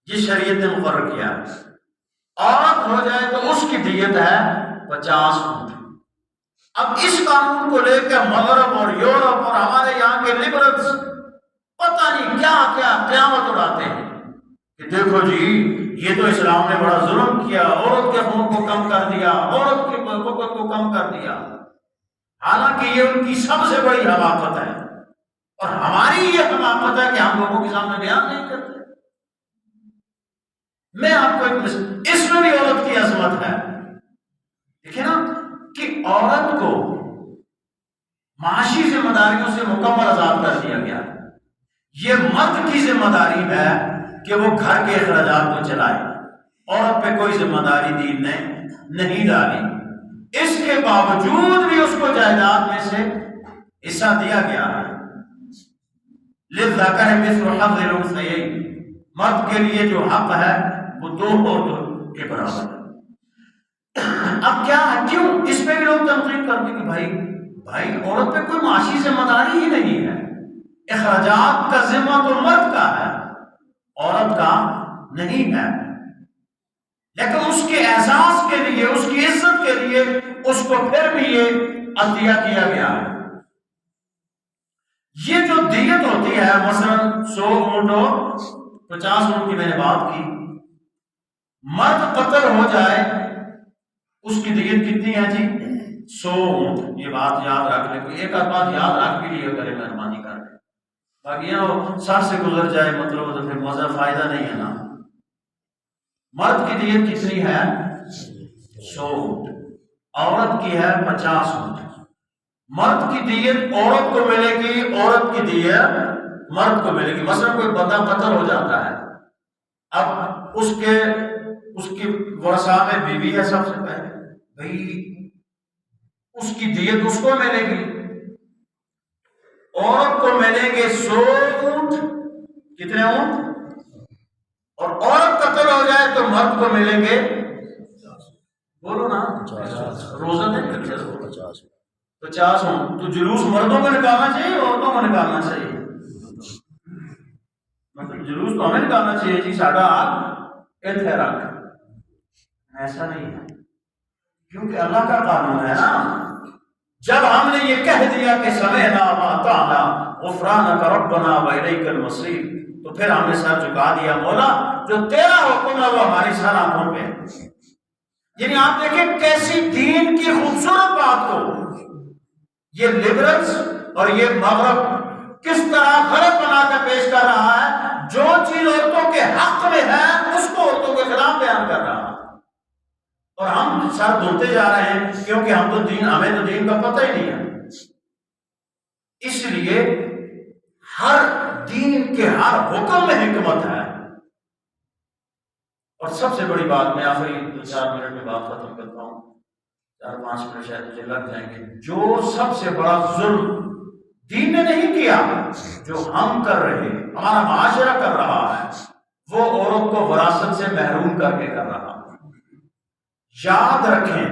یہ شریعت نے مقرر کیا۔ عورت ہو جائے تو اس کی دیت ہے 50 اونٹ۔ اب اس قانون کو لے کے مغرب اور یورپ اور ہمارے یہاں کے لبرلز پتہ نہیں کیا کیا قیامت اڑاتے ہیں کہ دیکھو جی یہ تو اسلام نے بڑا ظلم کیا، عورت کے خون کو کم کر دیا، عورت کے حقوق کو کم کر دیا، حالانکہ یہ ان کی سب سے بڑی حماقت ہے، اور ہماری یہ حماقت ہے کہ ہم لوگوں کے سامنے بیان نہیں کرتے۔ میں آپ کو ایک اس میں بھی عورت کی عظمت ہے، دیکھیں نا کہ عورت کو معاشی ذمہ داریوں سے مکمل آزاد کر دیا گیا۔ یہ مرد کی ذمہ داری ہے کہ وہ گھر کے اخراجات کو چلائے، عورت پہ کوئی ذمہ داری دین نے نہیں ڈالی، اس کے باوجود بھی اس کو جائیداد میں سے حصہ دیا گیا ہے۔ للذکر مثل حظ الانثیین، مرد کے لیے جو حق ہے وہ 2 عورتوں کے برابر ہے۔ اب کیا ہے، کیوں اس پہ بھی لوگ تنقید کرتے ہیں کہ بھائی عورت پہ کوئی معاشی ذمہ داری ہی نہیں ہے، اخراجات کا ذمہ تو مرد کا ہے، عورت کا نہیں ہے، لیکن اس کے احساس کے لیے، اس کی عزت کے لیے اس کو پھر بھی یہ عطیہ کیا گیا ہے۔ یہ جو دیت ہوتی ہے مثلا 100 اونٹ اور 50 اونٹ کی میں نے بات کی، مرد قتل ہو جائے اس کی دیت کتنی ہے جی؟ 100 اونٹ۔ یہ بات یاد رکھ لیں، کوئی ایک آدھ بات یاد رکھ بھی لیا کرے، مہربانی کر کے، باقی یہ سر سے گزر جائے مطلب تو پھر مزہ فائدہ نہیں ہے نا۔ مرد کی دیت کتنی ہے؟ 100 اونٹ، عورت کی ہے 50 اونٹ۔ مرد کی دیت عورت کو ملے گی، عورت کی دیت مرد کو ملے گی۔ مثلا کوئی بندہ قتل ہو جاتا ہے، اب اس کی ورثاء میں بیوی ہے، سب سے پہلے بھائی اس کی دیت اس کو ملے گی، عورت کو ملیں گے 100 اونٹ۔ کتنے اونٹ؟ اور عورت قتل ہو جائے تو مرد کو ملیں گے، بولو نا، روزہ نہیں 50 اونٹ۔ تو جلوس مردوں کو نکالنا چاہیے، عورتوں کو نکالنا چاہیے؟ مطلب جلوس تو ہمیں نکالنا چاہیے جی، ساڈا اتنے رکھ، ایسا نہیں ہے، کیونکہ اللہ کا قانون ہے نا۔ جب ہم نے یہ کہہ دیا کہ سمعنا واطعنا غفرانک ربنا والیک المصیر، تو پھر ہم نے سر جھکا دیا، مولا جو تیرا حکم ہے وہ ہماری سر آنکھوں پہ ہے۔ یعنی آپ دیکھیں کیسی دین کی خوبصورت بات کو یہ لبرلز اور یہ مغرب کس طرح غلط بنا کر پیش کر رہا ہے۔ جو چیز عورتوں کے حق میں ہے اس کو عورتوں کے خلاف بیان کر رہا ہے، اور ہم سر دھوتے جا رہے ہیں کیونکہ ہمیں تو دین کا پتہ ہی نہیں ہے۔ اس لیے ہر دین کے ہر حکم میں حکمت ہے۔ اور سب سے بڑی بات، میں آخری 4 منٹ میں بات ختم کرتا ہوں، 4-5 منٹ شاید مجھے لگ جائیں گے۔ جو سب سے بڑا ظلم دین نے نہیں کیا، جو ہم کر رہے، ہمارا معاشرہ کر رہا ہے، وہ عورت کو وراثت سے محروم کر کے کر رہا ہے۔ یاد رکھیں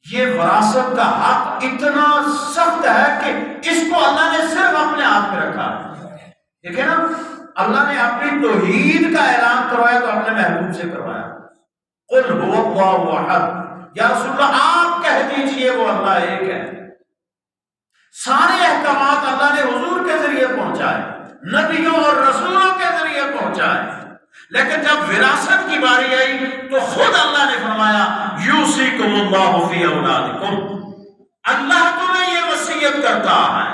یہ وراثت کا حق اتنا سخت ہے کہ اس کو اللہ نے صرف اپنے ہاتھ میں رکھا ہے۔ دیکھیں نا، اللہ نے اپنی توحید کا اعلان کروایا تو اپنے محبوب سے کروایا، قل هو اللہ احد، یا رسول اللہ آپ کہہ دیجئے وہ اللہ ایک ہے۔ سارے احکامات اللہ نے حضور کے ذریعے پہنچائے، نبیوں اور رسولوں کے ذریعے پہنچائے، لیکن جب وراثت کی باری آئی تو خود اللہ نے فرمایا یوصیکم اللہ فی اولادکم، اللہ تمہیں یہ وصیت کرتا ہے۔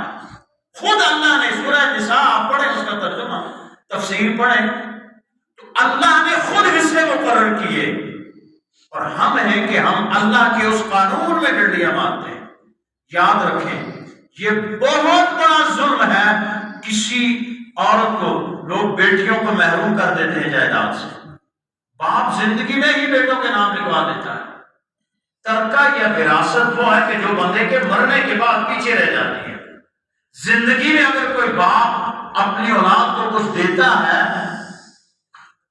خود اللہ نے سورہ نساء آپ پڑھیں، اس کا ترجمہ تفسیر پڑھیں تو اللہ نے خود حصے مقرر کیے، اور ہم ہیں کہ ہم اللہ کے اس قانون میں ڈنڈیاں مارتے ہیں۔ یاد رکھیں یہ بہت بڑا ظلم ہے، کسی عورت کو لوگ بیٹیوں کو محروم کر دیتے ہیں جائیداد سے، باپ زندگی میں ہی بیٹوں کے نام لکھوا دیتا ہے۔ ترکہ یا وراثت وہ ہے کہ جو بندے کے مرنے کے بعد پیچھے رہ جاتی ہے۔ زندگی میں اگر کوئی باپ اپنی اولاد کو کچھ دیتا ہے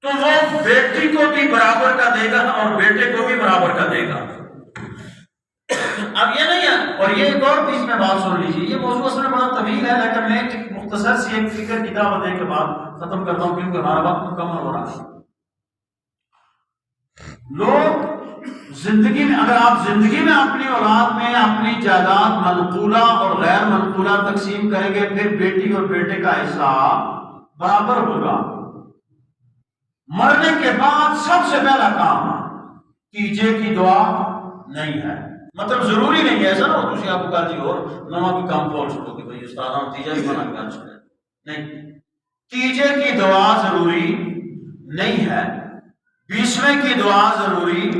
تو وہ بیٹی کو بھی برابر کا دے گا اور بیٹے کو بھی برابر کا دے گا۔ اب یہ نہیں ہے، اور یہ ایک اور بھی اس میں بات سن لیجیے، یہ موضوع اصل میں بڑا طویل ہے، لیکن میں ایک مختصر سی ایک فکر کی دعوت دے کے بعد ختم کرتا ہوں کیونکہ ہمارا وقت مکمل ہو رہا ہے۔ لوگ زندگی میں، اگر آپ زندگی میں اپنی اولاد میں اپنی جائیداد منقولہ اور غیر منقولہ تقسیم کریں گے، پھر بیٹی اور بیٹے کا حصہ برابر ہوگا۔ مرنے کے بعد سب سے پہلا کام تیجے کی دعا نہیں ہے، مطلب ضروری نہیں ہے ایسا نہ ہو تھی آپ کو کہا جی اور نما بھی کام کھول چھوڑو کہ بھائی استاد ہم تیجا بھی منع کر چھوڑے، نہیں، تیجے کی دعا ضروری نہیں ہے، 20ویں کی دعا ضروری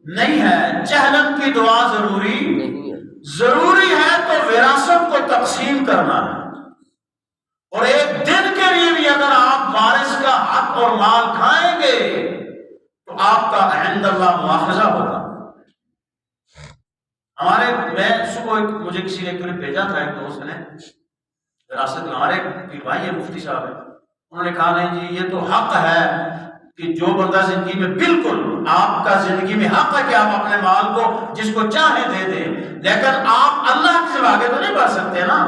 نہیں ہے، چہلم کی دعا ضروری ہے تو وراثت کو تقسیم کرنا ہے، اور ایک دن کے لیے بھی اگر آپ وارث کا حق اور مال کھائیں گے تو آپ کا عند اللہ مواخذہ ہوگا۔ میں صبح مجھے کسی نے بھیجا تھا، ایک دوست نے وراثت، ہمارے بھائی ہیں مفتی صاحب ہیں، انہوں نے کہا نہیں جی یہ تو حق ہے کہ جو بندہ زندگی میں، بالکل آپ کا زندگی میں حق ہے کہ آپ اپنے مال کو جس کو چاہے دے دیں، لیکن آپ اللہ سے آگے تو نہیں بڑھ سکتے نا۔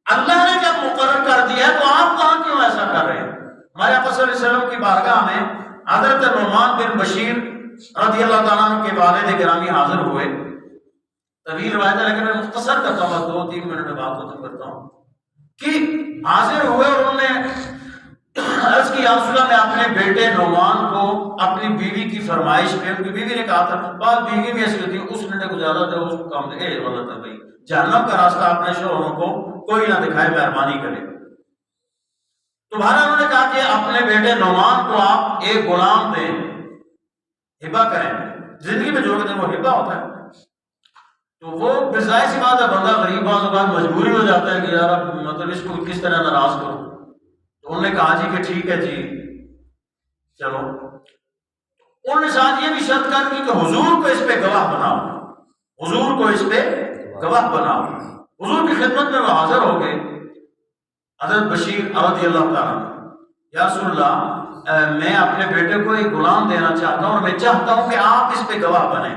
اللہ نے جب مقرر کر دیا تو آپ کہاں کیوں ایسا کر رہے ہیں؟ ہمارے آقا صلی اللہ علیہ وسلم کی بارگاہ میں حضرت نعمان بن بشیر رضی اللہ تعالیٰ عنہ کے والد گرامی حاضر ہوئے، طویل روایت ہے لیکن میں مختصر کرتا ہوں، 2-3 منٹ میں بات ختم کرتا ہوں، کہ حاضر ہوئے اور انہوں نے عرض کی یا رسول اللہ، میں اپنے بیٹے نعمان کو اپنی بیوی کی فرمائش پہ، ان کی بیوی نے کہا تھا، بعد بیوی بھی ایسی ہوتی ہے اس نے کو زیادہ دے، اس کو کام دے، غلط ہے بھائی، جہنم کا راستہ اپنے شوہروں کو کوئی نہ دکھائے، مہربانی کرے۔ تو بہرحال انہوں نے کہا کہ اپنے بیٹے نعمان کو آپ ایک غلام دیں، ہبہ کریں، زندگی میں جو کہتے ہیں وہ ہبہ ہوتا ہے، تو وہ بظاہر سی بات ہے بندہ غریب بعض اوقات مجبوری ہو جاتا ہے کہ یار اب مطلب اس کو کس طرح ناراض کرو، تو انہوں نے کہا جی کہ ٹھیک ہے جی چلو۔ انہوں نے ساتھ یہ بھی شرط کر دی کہ حضور کو اس پہ گواہ بناؤ، حضور کو اس پہ گواہ بناؤ۔ حضور کی خدمت میں وہ حاضر ہو گئے، حضرت بشیر رضی اللہ تعالیٰ، یا رسول اللہ میں اپنے بیٹے کو ایک غلام دینا چاہتا ہوں اور میں چاہتا ہوں کہ آپ اس پہ گواہ بنیں۔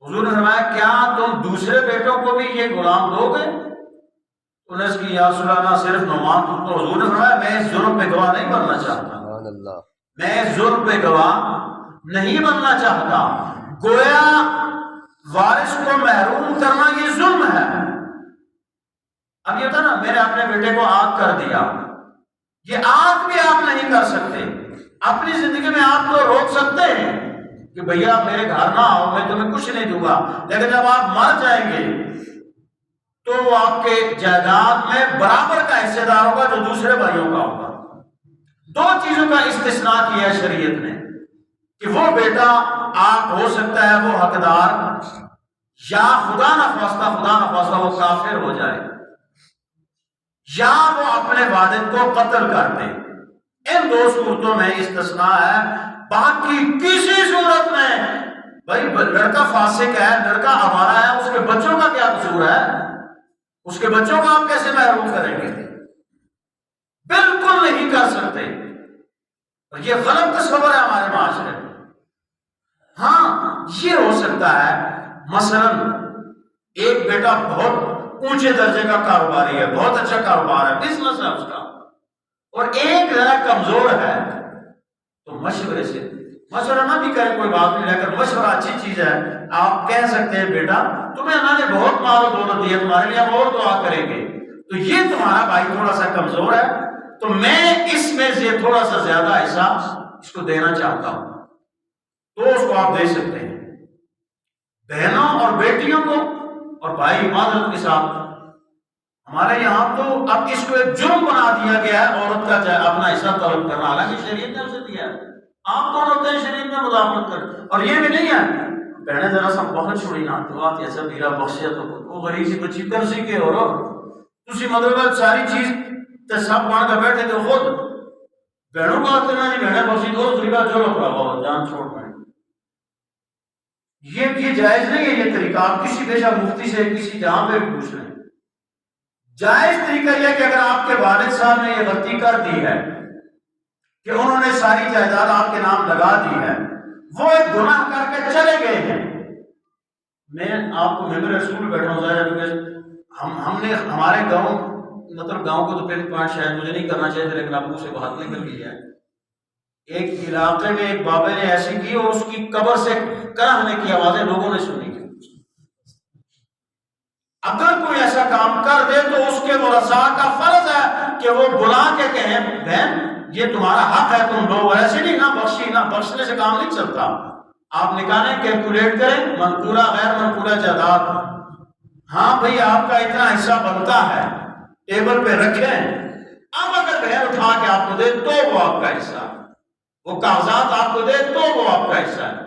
حضور نے فرمایا کیا تم دوسرے بیٹوں کو بھی یہ غلام دو گے؟ انہوں نے کی یا رسول اللہ صرف نعمان کو، تو حضور نے فرمایا میں اس ظلم پہ گواہ نہیں بننا چاہتا، میں ظلم پہ گواہ نہیں بننا چاہتا. گویا وارث کو محروم کرنا یہ ظلم ہے. اب یہ تھا نا میں نے اپنے بیٹے کو آگ کر دیا، یہ آگ بھی آپ نہیں کر سکتے. اپنی زندگی میں آپ تو روک سکتے ہیں کہ بھیا میرے گھر نہ آؤ، میں تمہیں کچھ نہیں دوں گا، لیکن جب آپ مر جائیں گے تو وہ آپ کے جائیداد میں برابر کا حصہ دار ہوگا جو دوسرے بھائیوں کا ہوگا. دو چیزوں کا استثناء کیا ہے شریعت نے کہ وہ بیٹا آپ ہو سکتا ہے وہ حقدار، یا خدا نخواستہ وہ کافر ہو جائے، یا وہ اپنے والد کو قتل کر دے. ان دو صورتوں میں استثناء ہے. باقی کسی صورت میں بھائی لڑکا فاسق ہے، لڑکا آوارہ ہے، اس کے بچوں کا کیا قصور ہے؟ اس کے بچوں کو آپ کیسے محروم کریں گے؟ بالکل نہیں کر سکتے. اور یہ غلط تصور ہے ہمارے معاشرے میں. ہاں یہ ہو سکتا ہے مثلا ایک بیٹا بہت اونچے درجے کا کاروباری ہے، بہت اچھا کاروبار ہے، بزنس ہے اس کا، اور ایک ذرا کمزور ہے، تو مشورے سے مشورہ نہ بھی کرے کوئی بات نہیں، لیکن مشورہ اچھی چیز ہے. آپ کہہ سکتے ہیں بیٹا تمہیں اللہ نے بہت مال و دولت دی ہے، تمہارے لیے ہم اور دعا کریں گے، تو یہ تمہارا بھائی تھوڑا سا کمزور ہے تو میں اس میں سے تھوڑا سا زیادہ حصہ اس کو دینا چاہتا ہوں، تو اس کو آپ دے سکتے ہیں. بہنوں اور بیٹیوں کو اور بھائی معذرت کے ساتھ ہمارے یہاں تو اب اس کو ایک جرم بنا دیا گیا ہے عورت کا اپنا حصہ طلب کرنا، حالانکہ شریعت نے اسے دیا ہے. آپ کون ہوتے ہیں شریعت میں مداخلت کر؟ اور یہ بھی نہیں ہے بہنے ذرا سا بہت چھوڑی نہ تو آتی ایسا میرا بخشیا تو وہ غریب سی بچی کر سی کے ہو رہا تسی مطلب ساری چیز تے سب بن کے بیٹھے تو خود بہنوں کو آتے نا جی بہنیں بخشی دو طریقہ جو لوگ رہا جان چھوڑ پائیں. یہ جائز نہیں ہے یہ طریقہ. آپ کسی پیشہ مفتی سے کسی جہاں پہ بھی پوچھ رہے ہیں، جائز طریقہ یہ کہ اگر آپ کے والد صاحب نے یہ غلطی کر دی ہے کہ انہوں نے ساری جائیداد آپ کے نام لگا دی ہے، وہ ایک گناہ کر کے چلے گئے ہیں. میں آپ کو ممبر رسول بیٹھا ہوں ظاہر ہم نے ہمارے گاؤں مطلب گاؤں کو تو پن پوائنٹ شاید مجھے نہیں کرنا چاہیے لیکن ابو سے بات نکل گئی ہے. ایک علاقے میں ایک بابے نے ایسی کی اور اس کی قبر سے کراہنے کی آوازیں لوگوں نے سنی. اگر کوئی ایسا کام کر دے تو اس کے ورثاء کا فرض ہے کہ وہ بلا کے کہیں بہن یہ تمہارا حق ہے، تم لوگ ایسے نہیں نہ بخشی، نہ بخشنے سے کام نہیں چلتا. آپ نکالیں کیلکولیٹ کریں منقولہ غیر منقولہ جائیداد، ہاں بھئی آپ کا اتنا حصہ بنتا ہے، ٹیبل پہ رکھیں. اب اگر بہن اٹھا کے آپ کو دے تو وہ آپ کا حصہ، وہ کاغذات آپ کو دے تو وہ آپ کا حصہ ہے.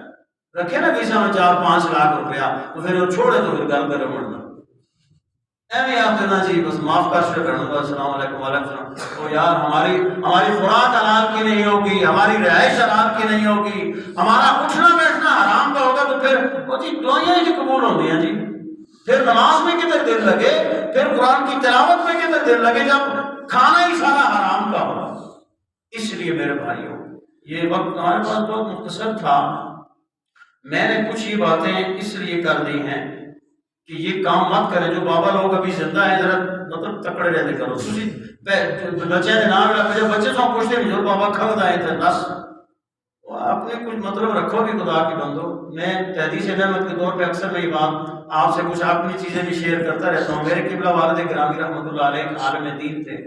رکھے نا ویزا میں 4-5 لاکھ روپیہ تو پھر وہ چھوڑے تو پھر گھر پہ رمڑنا ایویں آپ کہنا جی بس معاف کر شروع کرنا السلام علیکم وعلیکم السلام. تو یار ہماری خوراک حلال کی نہیں ہوگی، ہماری رہائش حلال کی نہیں ہوگی، ہمارا اٹھنا بیٹھنا حرام کا ہوگا، تو پھر وہ جی دعائیں ہی قبول ہوتی ہیں جی. پھر نماز میں کدھر دل لگے، پھر قرآن کی تلاوت میں کدھر دل لگے جب کھانا ہی سارا حرام کا ہو. اس لیے میرے بھائیوں یہ وقت ہمارے پاس بہت مختصر تھا، میں نے کچھ ہی باتیں اس لیے کر دی ہیں کہ یہ کام مت کریں. جو بابا لوگ ابھی زندہ ہیں ذرا مطلب تکڑے رہتے کرو. بچے کے نام رکھے بچے سے پوچھتے نہیں جو بابا کھنگ آئے تھے بس آپ نے کچھ مطلب رکھو بھی خدا کی بندو. میں تحدیث نعمت کے طور پہ اکثر میں یہ بات آپ سے کچھ اپنی چیزیں بھی شیئر کرتا رہتا ہوں. میرے قبلہ والد گرامی رحمۃ اللہ علیہ عالم دین تھے،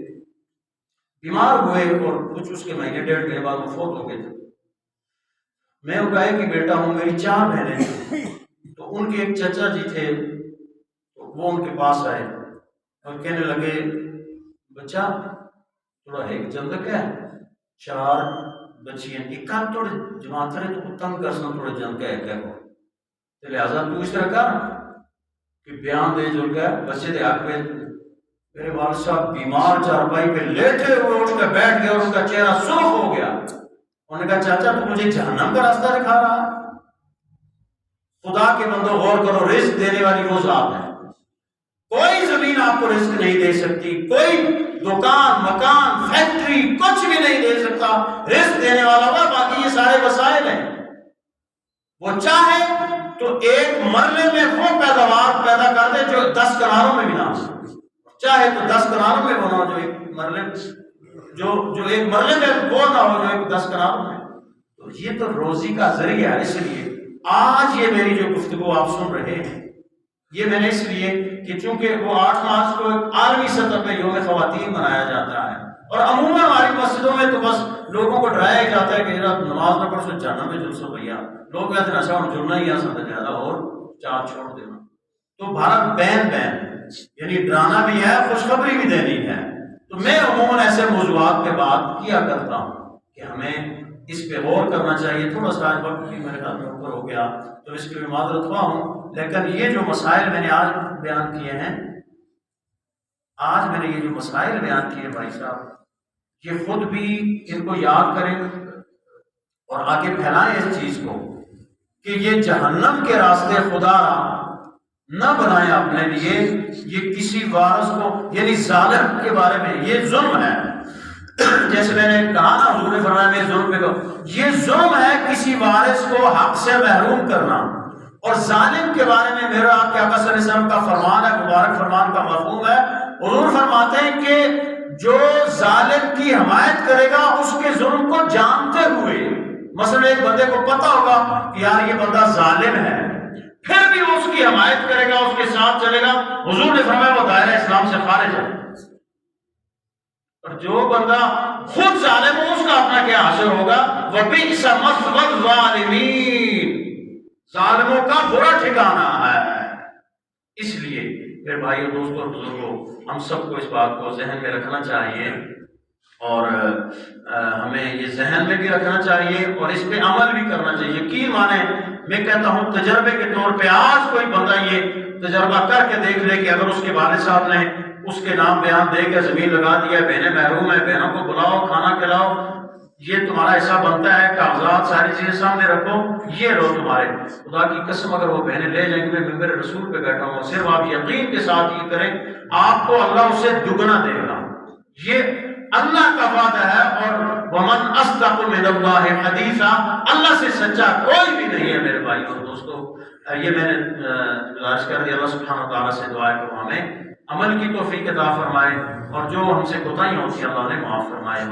بیمار ہوئے اور کچھ اس کے مہینے 1.5 مہینے بعد وہ فوت ہو گئے تھے. میں اگائے کہ بیٹا ہوں، میری 4 بہنیں تھیں، تو ان کے ایک چچا جی تھے، وہ ان کے پاس آئے اور کہنے لگے بچہ تھوڑا ایک جندک ہے 4 بچیاں ایک کام تھوڑے جماعت رہے تو تنگ کرسنا تھوڑے جنگ ہے کیا کو تو لہذا تو اس طرح کر کہ بیان دے جو کہ بچے دے حق میں. میرے والد صاحب بیمار چارپائی پہ لیٹے ہوئے اٹھ کے بیٹھ گیا اور ان کا چہرہ سرخ ہو گیا. انہوں نے کہا چاچا تو مجھے جہنم کا راستہ دکھا رہا ہے. خدا کے بندو غور کرو، رزق دینے والی وہ ذات ہے. کوئی زمین آپ کو رزق نہیں دے سکتی، کوئی دکان مکان فیکٹری کچھ بھی نہیں دے سکتا. رزق دینے والا ہوا، باقی یہ سارے وسائل ہیں. وہ چاہے تو ایک مرلے میں وہ پیداوار پیدا کر دے جو 10 کناروں میں بھی نہ ہو، چاہے تو 10 کناروں میں بنا جو ایک مرلے جو ایک مرلے میں وہ نہ ہو جو ایک 10 کناروں میں. تو یہ تو روزی کا ذریعہ ہے. اس لیے آج یہ میری جو گفتگو آپ سن رہے ہیں یہ میں نے اس لیے کہ چونکہ وہ 8 مارچ کو ایک عالمی سطح پہ یوم خواتین منایا جاتا ہے اور عموماً ہماری مسجدوں میں تو بس لوگوں کو ڈرایا جاتا ہے کہ نماز نہ پڑھ سو جہنم میں جلسو بھیا. لوگ کہتے ہیں ایسا جڑنا ہی آسان ہے زیادہ اور چار چھوڑ دینا. تو بھارت بین یعنی ڈرانا بھی ہے خوشخبری بھی دینی ہے. تو میں عموماً ایسے موضوعات پہ بات کیا کرتا ہوں کہ ہمیں اس پہ غور کرنا چاہیے. تھوڑا سا آج وقت بھی میرے خیال میں اوپر ہو گیا تو اس کے لیے معذرت خواہ ہوں، لیکن یہ جو مسائل میں نے آج بیان کیے ہیں، آج میں نے یہ جو مسائل بیان کیے بھائی صاحب، یہ خود بھی ان کو یاد کریں اور آگے پھیلائیں اس چیز کو کہ یہ جہنم کے راستے خدا نہ بنائیں اپنے لیے. یہ کسی وارث کو یعنی ظالم کے بارے میں یہ ظلم ہے. جیسے میں نے کہا نا حضور نے فرمایا میں ظلم پہ کہوں، یہ ظلم ہے کسی وارث کو حق سے محروم کرنا. اور ظالم کے بارے میں میرا آپ کے آقا صلی اللہ علیہ وسلم کا فرمان ہے، مبارک فرمان کا مفہوم ہے. حضور فرماتے ہیں کہ جو ظالم کی حمایت کرے گا اس کے ظلم کو جانتے ہوئے، مثلا ایک بندے کو پتا ہوگا کہ یار یہ بندہ ظالم ہے، پھر بھی وہ اس کی حمایت کرے گا، اس کے ساتھ چلے گا، حضور نے فرمایا وہ دائرہ اسلام سے خارج ہے. اور جو بندہ خود ظالم ہو اس کا اپنا کیا حشر ہوگا؟ وَبِئْسَ مَثْوَى الظَّالِمِينَ، ظالموں کا برا ٹھکانہ ہے. اس لیے میرے بھائیو دوستوں اور بزرگوں، ہم سب کو اس بات کو ذہن میں رکھنا چاہیے اور ہمیں یہ ذہن میں بھی رکھنا چاہیے اور اس پہ عمل بھی کرنا چاہیے. یقین مانے میں کہتا ہوں تجربے کے طور پہ آج کوئی بندہ یہ تجربہ کر کے دیکھ لے کہ اگر اس کے والد صاحب نے اس کے نام بیان دے کے زمین لگا دیا، بہنیں محروم ہیں، بہنوں کو بلاؤ، کھانا کھلاؤ، یہ تمہارا حصہ بنتا ہے، کاغذات ساری چیزیں سامنے رکھو، یہ لو تمہارے. خدا کی قسم اگر وہ بہنیں لے جائیں گے، میں ممبر رسول پہ بیٹھا ہوں، صرف آپ یقین کے ساتھ یہ کریں آپ کو اللہ اسے دگنا دے گا. یہ اللہ کا وعدہ ہے. اور ومن اصدق من اللہ حدیثا، اللہ سے سچا کوئی بھی نہیں ہے میرے بھائی اور دوستو. یہ میں نے گزارش کر دی، اللہ سبحانہ تعالیٰ سے دعا ہے کہ ہمیں عمل کی توفیق عطا فرمائے اور جو ہم سے کوتاہی ہوتی ہے اللہ نے معاف فرمائے.